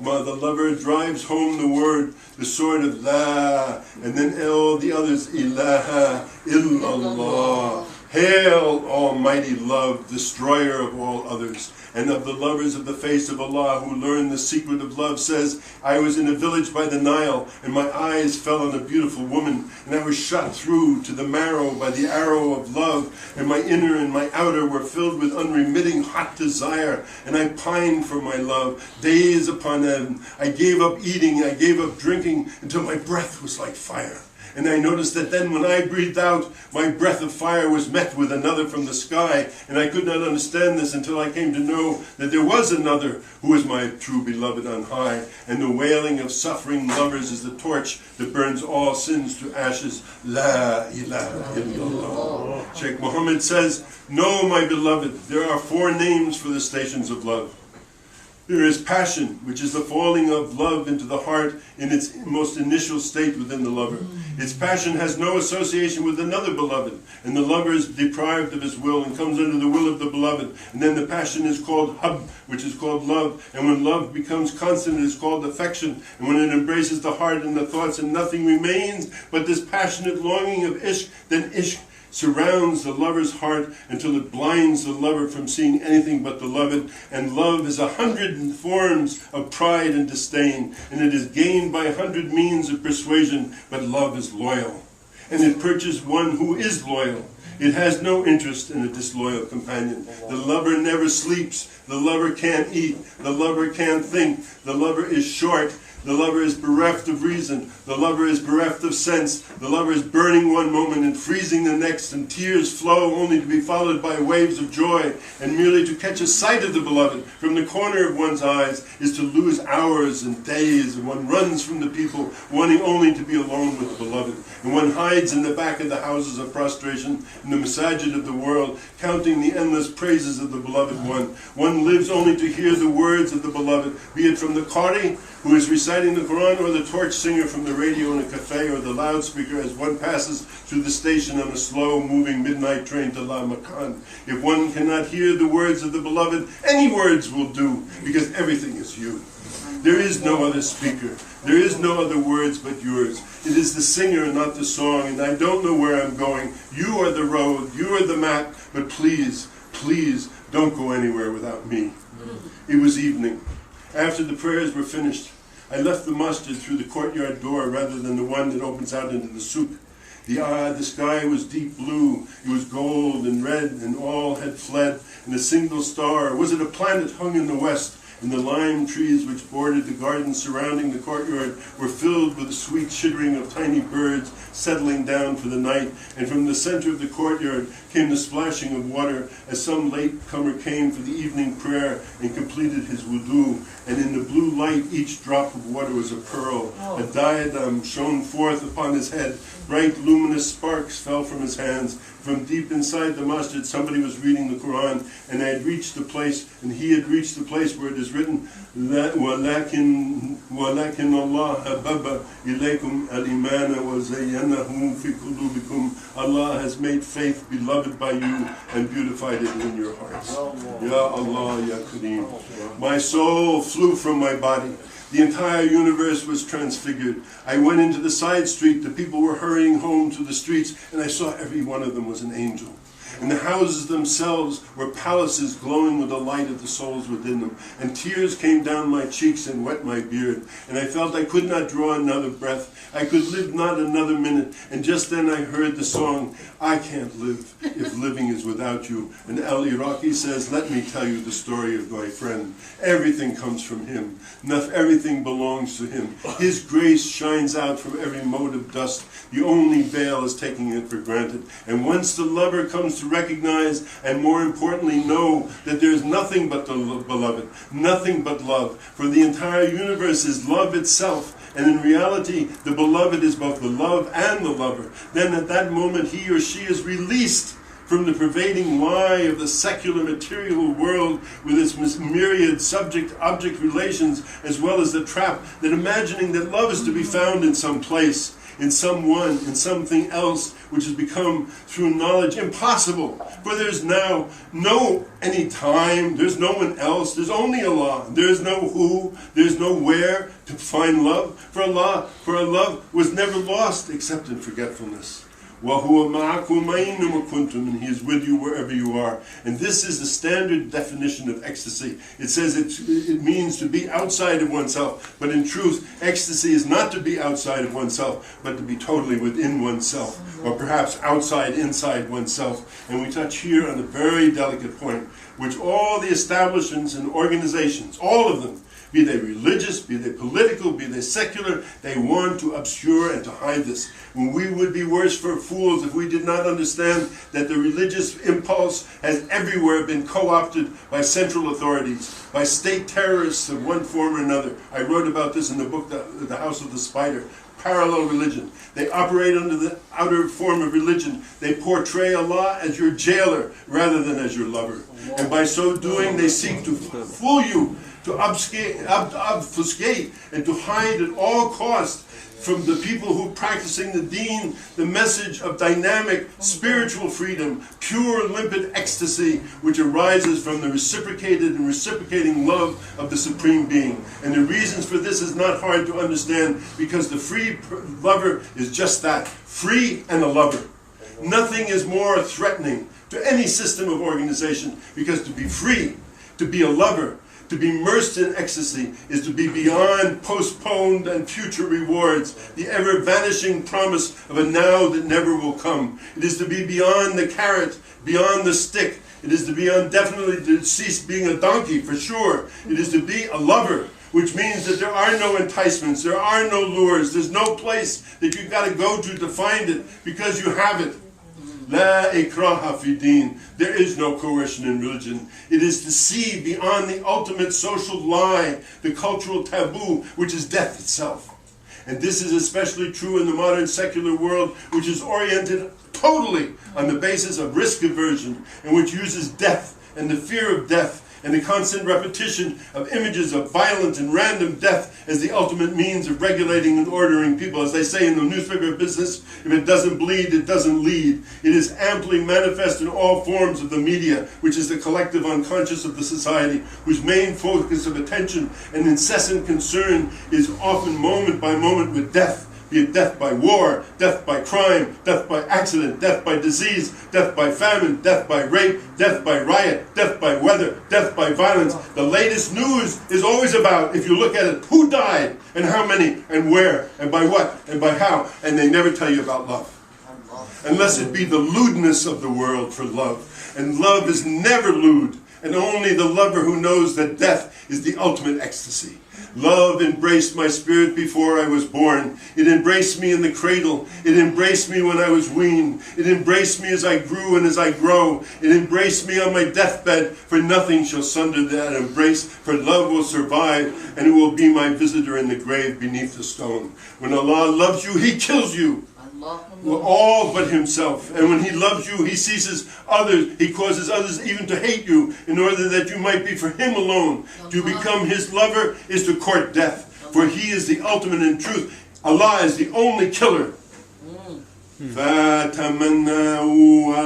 The lover drives home the word, the sword of La, and then all the others, ilaha illallah. Hail, almighty love, destroyer of all others, and of the lovers of the face of Allah who learn the secret of love, says, I was in a village by the Nile, and my eyes fell on a beautiful woman, and I was shot through to the marrow by the arrow of love, and my inner and my outer were filled with unremitting hot desire, and I pined for my love, days upon end. I gave up eating, I gave up drinking, until my breath was like fire. And I noticed that then when I breathed out, my breath of fire was met with another from the sky. And I could not understand this until I came to know that there was another who was my true beloved on high. And the wailing of suffering lovers is the torch that burns all sins to ashes. La ilaha illallah. Shaykh Muhammad says, no, my beloved, there are 4 names for the stations of love. There is passion, which is the falling of love into the heart in its most initial state within the lover. Its passion has no association with another beloved, and the lover is deprived of his will and comes under the will of the beloved. And then the passion is called hub, which is called love. And when love becomes constant, it is called affection. And when it embraces the heart and the thoughts and nothing remains but this passionate longing of ishq, then ishq surrounds the lover's heart until it blinds the lover from seeing anything but the beloved. And love is 100 forms of pride and disdain, and it is gained by 100 means of persuasion, but love is loyal. And it purchases one who is loyal. It has no interest in a disloyal companion. The lover never sleeps. The lover can't eat. The lover can't think. The lover is short. The lover is bereft of reason. The lover is bereft of sense. The lover is burning one moment and freezing the next, and tears flow only to be followed by waves of joy. And merely to catch a sight of the beloved from the corner of one's eyes is to lose hours and days, and one runs from the people, wanting only to be alone with the beloved. And one hides in the back of the houses of prostration, in the masajid of the world, counting the endless praises of the beloved one. One lives only to hear the words of the beloved, be it from the Qari, who is reciting the Quran, or the torch singer from the radio in a cafe, or the loudspeaker as one passes through the station on a slow-moving midnight train to La Makan. If one cannot hear the words of the beloved, any words will do, because everything is you. There is no other speaker. There is no other words but yours. It is the singer, not the song, and I don't know where I'm going. You are the road, you are the map, but please, please, don't go anywhere without me. It was evening. After the prayers were finished, I left the masjid through the courtyard door rather than the one that opens out into the souk. The sky was deep blue, it was gold and red, and all had fled, and a single star, was it a planet, hung in the west, and the lime trees which bordered the garden surrounding the courtyard were filled with the sweet chittering of tiny birds settling down for the night, and from the center of the courtyard came the splashing of water as some late-comer came for the evening prayer and completed his wudu, and in the blue light each drop of water was a pearl. A diadem shone forth upon his head, bright luminous sparks fell from his hands. From deep inside the masjid somebody was reading the Quran, and I had reached the place, and he had reached the place where it is written, وَلَكِنْ اللَّهَ حَبَّبَ إِلَيْكُمْ الْإِيمَانَ وَزَيَّنَهُ فِي قُلُوبِكُمْ. Allah has made faith beloved by you and beautified it in your hearts. Ya Allah, Ya Kareem. My soul flew from my body. The entire universe was transfigured. I went into the side street. The people were hurrying home through the streets, and I saw every one of them was an angel. And the houses themselves were palaces glowing with the light of the souls within them. And tears came down my cheeks and wet my beard. And I felt I could not draw another breath. I could live not another minute. And just then I heard the song, I can't live if living is without you. And Al-Iraqi says, let me tell you the story of my friend. Everything comes from him. Everything belongs to him. His grace shines out from every mote of dust. The only veil is taking it for granted. And once the lover comes to recognize and more importantly know that there is nothing but the beloved, nothing but love. For the entire universe is love itself. And in reality, the beloved is both the love and the lover. Then at that moment, he or she is released from the pervading lie of the secular material world with its myriad subject-object relations, as well as the trap that imagining that love is to be found in some place, in someone, in something else, which has become through knowledge impossible. For there's now no any time, there's no one else, there's only Allah. There's no who, there's no where to find love. For Allah, for our love was never lost except in forgetfulness. وَهُوَ مَعَكُمْ أَيْنَمَا كُنْتُمْ, and He is with you wherever you are. And this is the standard definition of ecstasy. It says it means to be outside of oneself. But in truth, ecstasy is not to be outside of oneself, but to be totally within oneself, or perhaps outside, inside oneself. And we touch here on a very delicate point, which all the establishments and organizations, all of them, be they religious, be they political, be they secular, they want to obscure and to hide this. And we would be worse for fools if we did not understand that the religious impulse has everywhere been co-opted by central authorities, by state terrorists of one form or another. I wrote about this in the book, The House of the Spider. Parallel religion. They operate under the outer form of religion. They portray Allah as your jailer rather than as your lover. And by so doing, they seek to fool you, to obfuscate and to hide at all costs from the people who practicing the deen, the message of dynamic spiritual freedom, pure limpid ecstasy, which arises from the reciprocated and reciprocating love of the Supreme Being. And the reasons for this is not hard to understand, because the free lover is just that, free and a lover. Nothing is more threatening to any system of organization, because to be free, to be a lover, to be immersed in ecstasy is to be beyond postponed and future rewards, the ever-vanishing promise of a now that never will come. It is to be beyond the carrot, beyond the stick. It is to be definitely to cease being a donkey, for sure. It is to be a lover, which means that there are no enticements, there are no lures, there's no place that you've got to go to find it, because you have it. La ikraha fi din. There is no coercion in religion. It is to see beyond the ultimate social lie, the cultural taboo, which is death itself. And this is especially true in the modern secular world, which is oriented totally on the basis of risk aversion, and which uses death and the fear of death and the constant repetition of images of violent and random death as the ultimate means of regulating and ordering people. As they say in the newspaper business, if it doesn't bleed, it doesn't lead. It is amply manifest in all forms of the media, which is the collective unconscious of the society, whose main focus of attention and incessant concern is often moment by moment with death. Be it death by war, death by crime, death by accident, death by disease, death by famine, death by rape, death by riot, death by weather, death by violence. The latest news is always about, if you look at it, who died, and how many, and where, and by what, and by how, and they never tell you about love. Unless it be the lewdness of the world for love. And love is never lewd, and only the lover who knows that death is the ultimate ecstasy. Love embraced my spirit before I was born. It embraced me in the cradle. It embraced me when I was weaned. It embraced me as I grew and as I grow. It embraced me on my deathbed, for nothing shall sunder that embrace, for love will survive, and it will be my visitor in the grave beneath the stone. When Allah loves you, He kills you. All but Himself. And when He loves you, He ceases others. He causes others even to hate you, in order that you might be for Him alone. To become His lover is to court death, for He is the ultimate in truth. Allah is the only killer. فَتَمَنَّوا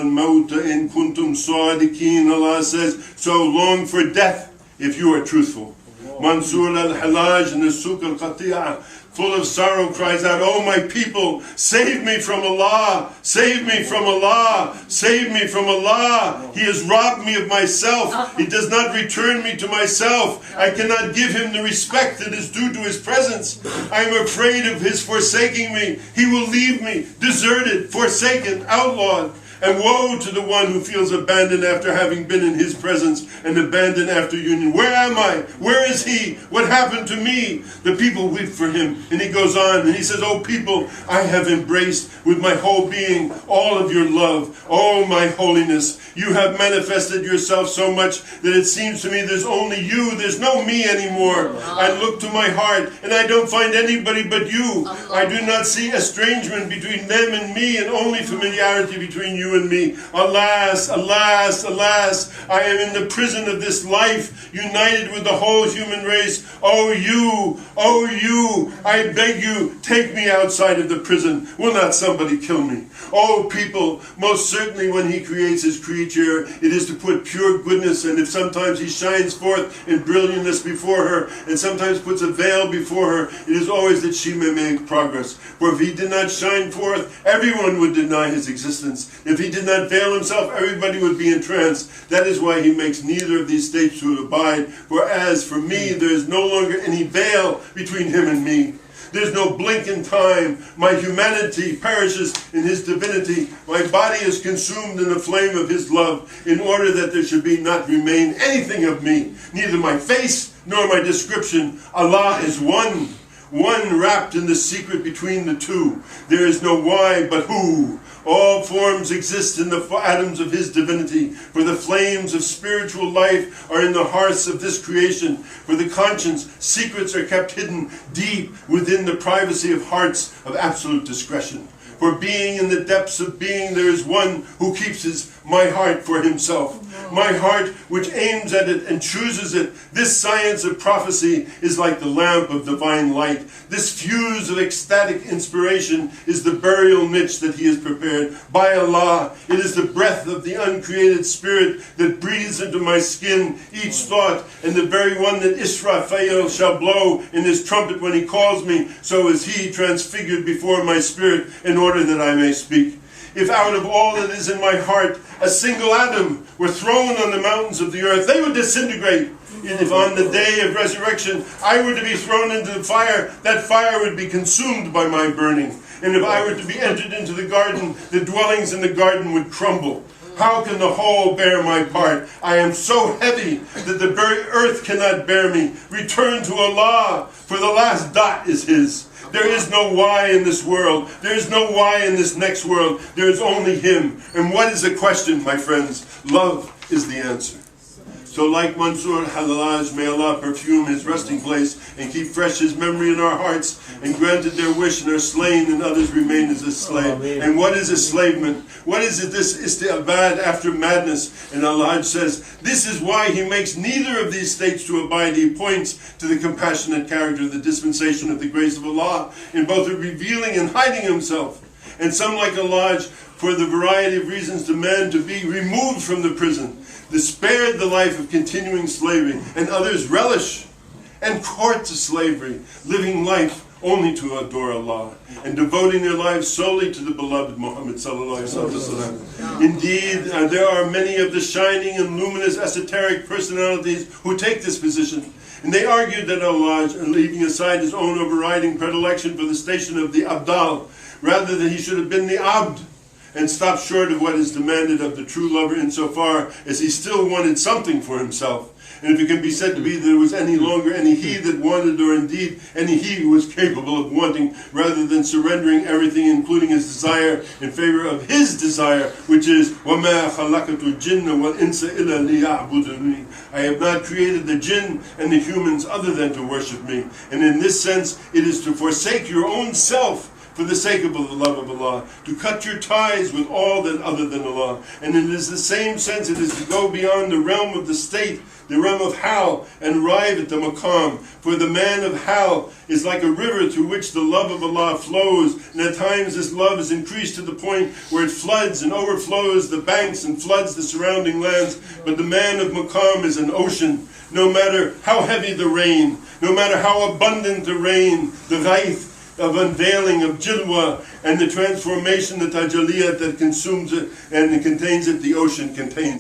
الْمَوْتَ إِن كُنْتُمْ صَادِقِينَ. Allah says, so long for death if you are truthful. Mansur al-Halaj in the Suq al-Qati'ah, full of sorrow, cries out, "Oh my people, save me from Allah, save me from Allah, save me from Allah. He has robbed me of myself. He does not return me to myself. I cannot give Him the respect that is due to His presence. I am afraid of His forsaking me. He will leave me, deserted, forsaken, outlawed. And woe to the one who feels abandoned after having been in His presence, and abandoned after union. Where am I? Where is He? What happened to me?" The people weep for him. And he goes on and he says, "Oh people, I have embraced with my whole being all of your love. Oh my holiness, you have manifested yourself so much that it seems to me there's only you. There's no me anymore. I look to my heart and I don't find anybody but you. I do not see estrangement between them and me, and only familiarity between you you and me. Alas, alas, alas, I am in the prison of this life, united with the whole human race. Oh you, I beg you, take me outside of the prison. Will not somebody kill me? Oh people, most certainly when he creates his creature, it is to put pure goodness, and if sometimes he shines forth in brilliantness before her, and sometimes puts a veil before her, it is always that she may make progress. For if he did not shine forth, everyone would deny his existence. If he did not veil himself, everybody would be entranced. That is why he makes neither of these states to abide. For as for me, there is no longer any veil between him and me. There's no blink in time. My humanity perishes in his divinity. My body is consumed in the flame of his love, in order that there should be not remain anything of me, neither my face nor my description. Allah is one wrapped in the secret between the two. There is no why but who. All forms exist in the atoms of his divinity, for the flames of spiritual life are in the hearts of this creation. For the conscience, secrets are kept hidden deep within the privacy of hearts of absolute discretion. For being in the depths of being, there is one who keeps my heart for himself. My heart, which aims at it and chooses it. This science of prophecy is like the lamp of divine light. This fuse of ecstatic inspiration is the burial niche that he has prepared. By Allah, it is the breath of the uncreated spirit that breathes into my skin each thought, and the very one that Israfil shall blow in his trumpet when he calls me, so is he transfigured before my spirit in order that I may speak. If out of all that is in my heart, a single atom were thrown on the mountains of the earth, they would disintegrate. And if on the day of resurrection I were to be thrown into the fire, that fire would be consumed by my burning. And if I were to be entered into the garden, the dwellings in the garden would crumble. How can the whole bear my part? I am so heavy that the very earth cannot bear me. Return to Allah, for the last dot is his. There is no why in this world. There is no why in this next world. There is only him. And what is the question, my friends? Love is the answer. So like Mansur Halaj, may Allah perfume his resting place and keep fresh his memory in our hearts, and granted their wish and are slain and others remain as a slave. And what is enslavement? What is it? This isti'abad after madness. And Allah says, this is why he makes neither of these states to abide. He points to the compassionate character of the dispensation of the grace of Allah in both the revealing and hiding himself. And some, like Allah, for the variety of reasons, demand to be removed from the prison, spared the life of continuing slavery, and others relish and court to slavery, living life only to adore Allah, and devoting their lives solely to the beloved Muhammad sallallahu alaihi wasallam. Indeed, there are many of the shining and luminous esoteric personalities who take this position, and they argue that Allah, leaving aside his own overriding predilection for the station of the Abdal, rather than he should have been the Abd, and stopped short of what is demanded of the true lover insofar as he still wanted something for himself. And if it can be said to be that there was any longer any he that wanted, or indeed any he who was capable of wanting, rather than surrendering everything, including his desire, in favor of his desire, which is وَمَا خَلَقَتُ الْجِنَّ وَالْإِنسَ إِلَّا لِيَعْبُدُونِ. I have not created the jinn and the humans other than to worship me. And in this sense, it is to forsake your own self for the sake of the love of Allah, to cut your ties with all that other than Allah. And it is the same sense, it is to go beyond the realm of the state, the realm of hal, and arrive at the maqam. For the man of hal is like a river through which the love of Allah flows, and at times this love is increased to the point where it floods and overflows the banks and floods the surrounding lands. But the man of maqam is an ocean. No matter how heavy the rain, no matter how abundant the rain, the ghaith, of unveiling of jilwa, and the transformation, the tajaliyat that consumes it and contains it, the ocean contains